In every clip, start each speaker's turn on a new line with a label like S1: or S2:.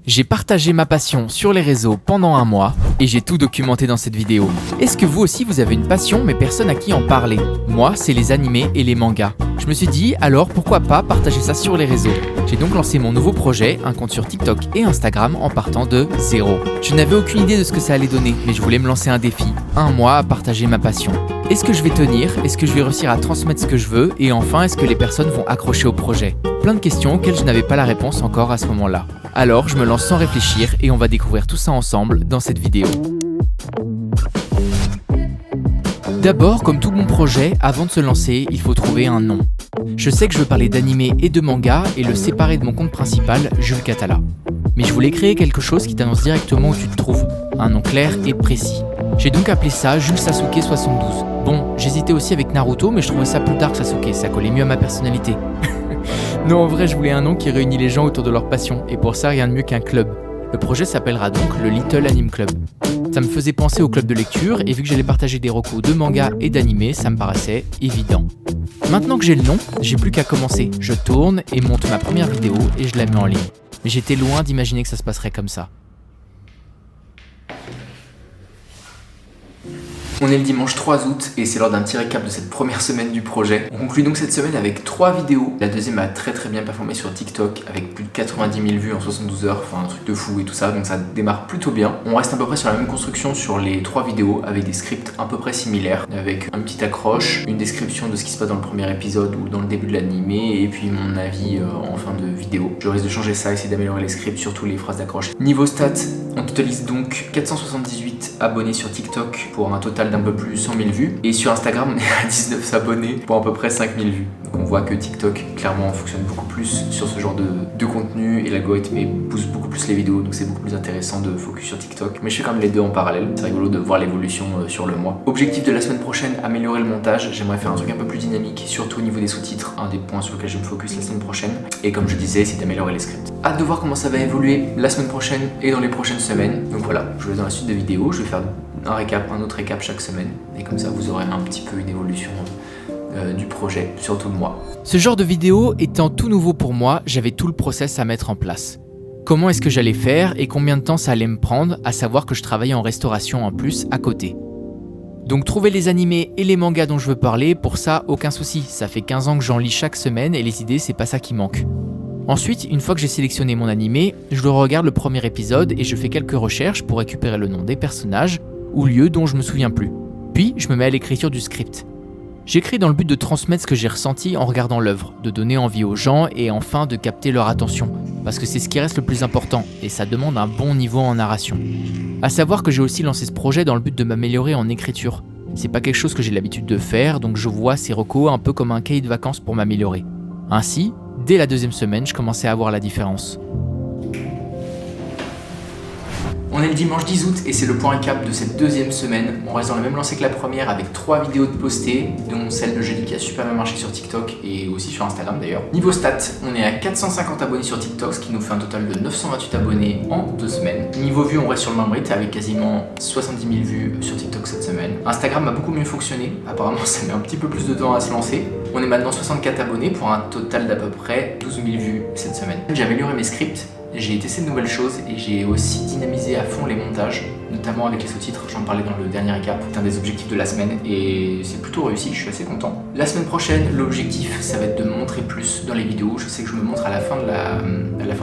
S1: J'ai partagé ma passion sur les réseaux pendant un mois et j'ai tout documenté dans cette vidéo. Est-ce que vous aussi vous avez une passion mais personne à qui en parler? Moi, c'est les animés et les mangas. Je me suis dit alors pourquoi pas partager ça sur les réseaux. J'ai donc lancé mon nouveau projet, un compte sur TikTok et Instagram en partant de zéro. Je n'avais aucune idée de ce que ça allait donner, mais je voulais me lancer un défi, un mois à partager ma passion. Est-ce que je vais tenir? Est-ce que je vais réussir à transmettre ce que je veux? Et enfin, est-ce que les personnes vont accrocher au projet? Plein de questions auxquelles je n'avais pas la réponse encore à ce moment-là. Alors, je me lance sans réfléchir et on va découvrir tout ça ensemble dans cette vidéo. D'abord, comme tout bon projet, avant de se lancer, il faut trouver un nom. Je sais que je veux parler d'animé et de manga et le séparer de mon compte principal, Jules Catala. Mais je voulais créer quelque chose qui t'annonce directement où tu te trouves, un nom clair et précis. J'ai donc appelé ça Jules Sasuke 72. Bon, j'hésitais aussi avec Naruto, mais je trouvais ça plus dark Sasuke, ça collait mieux à ma personnalité. Non, en vrai, je voulais un nom qui réunit les gens autour de leur passion, et pour ça, rien de mieux qu'un club. Le projet s'appellera donc le Little Anime Club. Ça me faisait penser au club de lecture, et vu que j'allais partager des recos de manga et d'animé, ça me paraissait évident. Maintenant que j'ai le nom, j'ai plus qu'à commencer. Je tourne et monte ma première vidéo et je la mets en ligne. Mais j'étais loin d'imaginer que ça se passerait comme ça. On est le dimanche 3 août et c'est l'heure d'un petit récap de cette première semaine du projet. On conclut donc cette semaine avec 3 vidéos. La deuxième a très bien performé sur TikTok avec plus de 90 000 vues en 72 heures, enfin un truc de fou et tout ça, donc ça démarre plutôt bien. On reste à peu près sur la même construction sur les 3 vidéos avec des scripts à peu près similaires, avec une petite accroche, une description de ce qui se passe dans le premier épisode ou dans le début de l'animé et puis mon avis en fin de vidéo. Je risque de changer ça, essayer d'améliorer les scripts, surtout les phrases d'accroche. Niveau stats, on totalise donc 478 abonnés sur TikTok pour un total d'un peu plus 100 000 vues. Et sur Instagram, on est à 19 abonnés pour à peu près 5 000 vues. Donc on voit que TikTok, clairement, fonctionne beaucoup plus sur ce genre de contenu et l'algorithme pousse beaucoup plus les vidéos. Donc c'est beaucoup plus intéressant de focus sur TikTok. Mais je fais quand même les deux en parallèle. C'est rigolo de voir l'évolution sur le mois. Objectif de la semaine prochaine, améliorer le montage. J'aimerais faire un truc un peu plus dynamique, surtout au niveau des sous-titres. Un des points sur lesquels je me focus la semaine prochaine. Et comme je disais, c'est d'améliorer les scripts. Hâte de voir comment ça va évoluer la semaine prochaine et dans les prochaines semaines. Donc voilà, je vais dans la suite de vidéos. Je vais faire un autre récap chaque semaine et comme ça vous aurez un petit peu une évolution du projet, surtout de moi. Ce genre de vidéo étant tout nouveau pour moi, j'avais tout le process à mettre en place. Comment est-ce que j'allais faire et combien de temps ça allait me prendre, à savoir que je travaillais en restauration en plus à côté. Donc trouver les animés et les mangas dont je veux parler, pour ça aucun souci, ça fait 15 ans que j'en lis chaque semaine et les idées c'est pas ça qui manque. Ensuite, une fois que j'ai sélectionné mon animé, je le regarde le premier épisode et je fais quelques recherches pour récupérer le nom des personnages ou lieux dont je me souviens plus. Puis, je me mets à l'écriture du script. J'écris dans le but de transmettre ce que j'ai ressenti en regardant l'œuvre, de donner envie aux gens et enfin de capter leur attention, parce que c'est ce qui reste le plus important et ça demande un bon niveau en narration. À savoir que j'ai aussi lancé ce projet dans le but de m'améliorer en écriture. C'est pas quelque chose que j'ai l'habitude de faire, donc je vois ces recos un peu comme un cahier de vacances pour m'améliorer. Ainsi, dès la deuxième semaine, je commençais à voir la différence. On est le dimanche 10 août et c'est le point récap de cette deuxième semaine. On reste dans la même lancée que la première avec 3 vidéos de postées, dont celle de jeudi qui a super bien marché sur TikTok et aussi sur Instagram d'ailleurs. Niveau stats, on est à 450 abonnés sur TikTok, ce qui nous fait un total de 928 abonnés en 2 semaines. Niveau vues, on reste sur le même rythme avec quasiment 70 000 vues sur TikTok cette semaine. Instagram a beaucoup mieux fonctionné, apparemment ça met un petit peu plus de temps à se lancer. On est maintenant 64 abonnés pour un total d'à peu près 12 000 vues cette semaine. J'ai amélioré mes scripts. J'ai testé de nouvelles choses et j'ai aussi dynamisé à fond les montages, notamment avec les sous-titres, j'en parlais dans le dernier récap, c'est un des objectifs de la semaine et c'est plutôt réussi, je suis assez content. La semaine prochaine, l'objectif, ça va être de me montrer plus dans les vidéos. Je sais que je me montre à la fin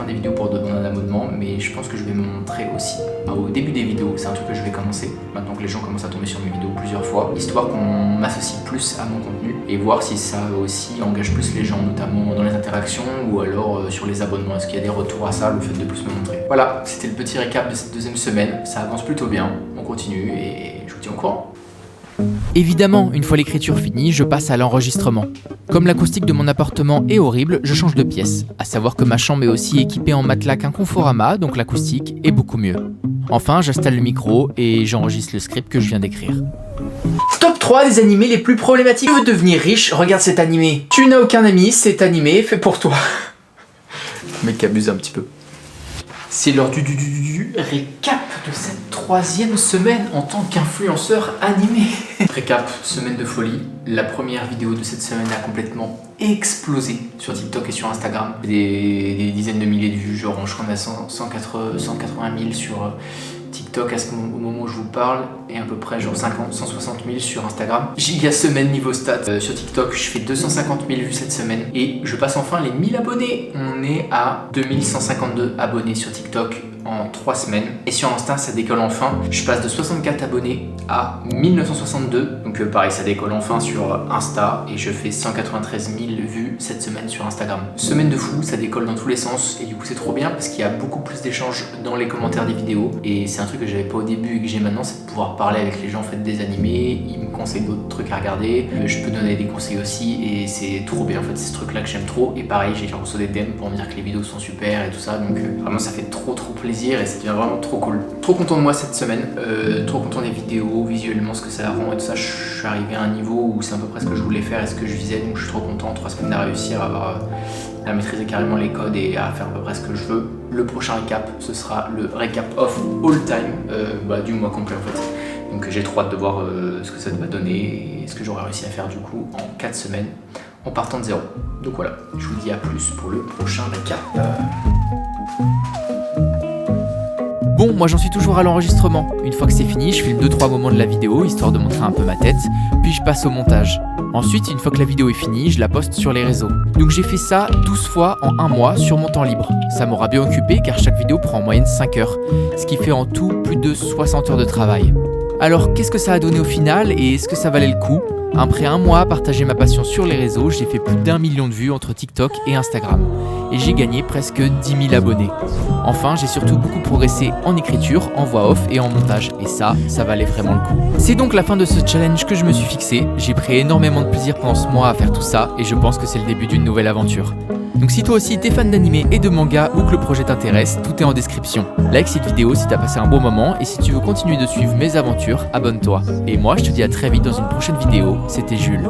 S1: des vidéos pour demander un abonnement, mais je pense que je vais me montrer aussi au début des vidéos. C'est un truc que je vais commencer, maintenant que les gens commencent à tomber sur mes vidéos plusieurs fois, histoire qu'on m'associe plus à mon contenu et voir si ça aussi engage plus les gens, notamment dans les interactions ou alors sur les abonnements. Est-ce qu'il y a des retours à ça, le fait de plus me montrer. Voilà, c'était le petit récap de cette deuxième semaine. Ça avance plutôt bien, on continue et je vous tiens au courant. Évidemment, une fois l'écriture finie, je passe à l'enregistrement. Comme l'acoustique de mon appartement est horrible, je change de pièce. À savoir que ma chambre est aussi équipée en matelas qu'un Conforama, donc l'acoustique est beaucoup mieux. Enfin, j'installe le micro et j'enregistre le script que je viens d'écrire. Top 3 des animés les plus problématiques. Tu veux devenir riche, regarde cet animé. Tu n'as aucun ami, cet animé est fait pour toi. Le mec abuse un petit peu. C'est l'heure du récap de cette troisième semaine en tant qu'influenceur animé. Récap, semaine de folie. La première vidéo de cette semaine a complètement explosé sur TikTok et sur Instagram. Des dizaines de milliers de vues, genre je crois qu'on a 180 000 sur TikTok au moment où je vous parle et à peu près genre 160 000 sur Instagram. Giga semaine niveau stats. Sur TikTok, je fais 250 000 vues cette semaine et je passe enfin les 1000 abonnés. On est à 2152 abonnés sur TikTok en 3 semaines. Et sur Insta, ça décolle enfin. Je passe de 64 abonnés à 1962. Donc pareil, ça décolle enfin sur Insta et je fais 193 000 vues cette semaine sur Instagram. Semaine de fou, ça décolle dans tous les sens et du coup c'est trop bien parce qu'il y a beaucoup plus d'échanges dans les commentaires des vidéos et c'est un truc que j'avais pas au début et que j'ai maintenant, c'est de pouvoir parler avec les gens en fait des animés. Ils me conseillent d'autres trucs à regarder. Je peux donner des conseils aussi et c'est trop bien en fait, c'est ce truc là que j'aime trop. Et pareil, j'ai reçu des DM pour me dire que les vidéos sont super et tout ça, donc vraiment ça fait trop plaisir et ça devient vraiment trop cool. Trop content de moi cette semaine, trop content des vidéos, visuellement ce que ça rend et tout ça. Je suis arrivé à un niveau où c'est à peu près ce que je voulais faire et ce que je visais, donc je suis trop content. En 3 semaines à réussir à maîtriser carrément les codes et à faire à peu près ce que je veux. Le prochain récap, ce sera le récap of all time, du mois complet en fait. Donc j'ai trop hâte de voir ce que ça va donner et ce que j'aurai réussi à faire du coup en 4 semaines en partant de zéro. Donc voilà, je vous dis à plus pour le prochain récap.
S2: Bon, moi j'en suis toujours à l'enregistrement. Une fois que c'est fini, je filme 2-3 moments de la vidéo, histoire de montrer un peu ma tête, puis je passe au montage. Ensuite, une fois que la vidéo est finie, je la poste sur les réseaux. Donc j'ai fait ça 12 fois en 1 mois sur mon temps libre. Ça m'aura bien occupé car chaque vidéo prend en moyenne 5 heures, ce qui fait en tout plus de 60 heures de travail. Alors qu'est-ce que ça a donné au final et est-ce que ça valait le coup ? Après 1 mois à partager ma passion sur les réseaux, j'ai fait plus d'1 million de vues entre TikTok et Instagram. Et j'ai gagné presque 10 000 abonnés. Enfin, j'ai surtout beaucoup progressé en écriture, en voix off et en montage. Et ça valait vraiment le coup. C'est donc la fin de ce challenge que je me suis fixé. J'ai pris énormément de plaisir pendant ce mois à faire tout ça et je pense que c'est le début d'une nouvelle aventure. Donc si toi aussi t'es fan d'animé et de manga ou que le projet t'intéresse, tout est en description. Like cette vidéo si t'as passé un bon moment et si tu veux continuer de suivre mes aventures, abonne-toi. Et moi je te dis à très vite dans une prochaine vidéo, c'était Jules.